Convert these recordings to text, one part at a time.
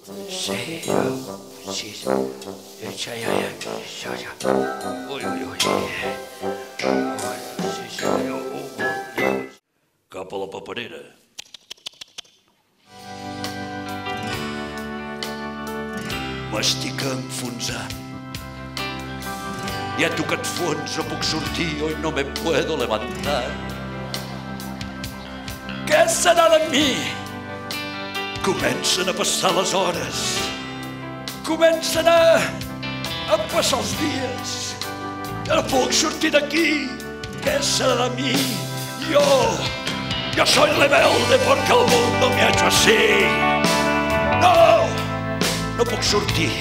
Sí, sí, ja. Ui. Sí, cap a la paperera. M'estic enfonsant. Ja he tocat fons, no puc sortir, hoy no me puedo levantar. Què serà de mi? Comencen a passar les hores. Comencen a passar els dies. Ja no puc sortir d'aquí. Què serà de mi? Yo soy rebelde porque el mundo me ha hecho así. No puc sortir.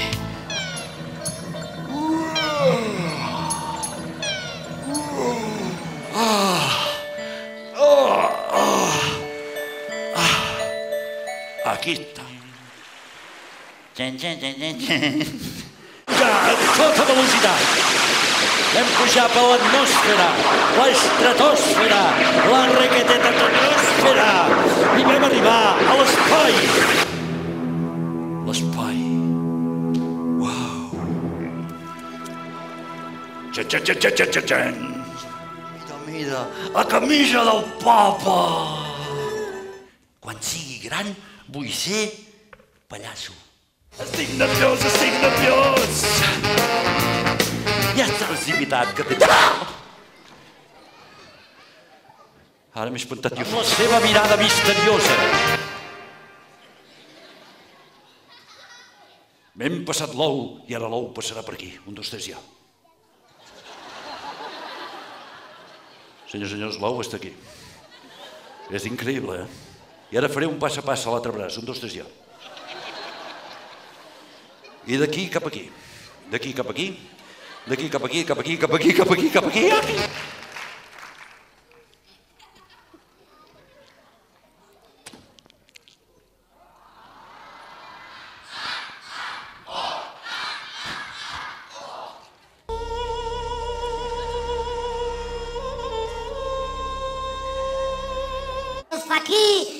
Aquí està. Ja, a tota velocitat. Vam pujar per l'atmosfera, l'estratosfera, la requeteta atmosfera i vam arribar a l'espai. L'espai. Uau. Txan. Mira, la camisa del papa. Quan sigui gran vull ser pallasso. Estic nerviós. Ja estàs imitat que tens... Ara m'he espantat jo. Amb la seva mirada misteriosa. M'hem passat l'ou i ara l'ou passarà per aquí. 1, 2, 3, ja. Senyors, l'ou està aquí. És increïble, eh? I ara faré un pas a pas a l'altre braç. 1, 2, 3, ja. I d'aquí cap aquí. D'aquí cap aquí. D'aquí cap aquí, cap aquí, cap aquí, cap aquí, cap aquí. Aquí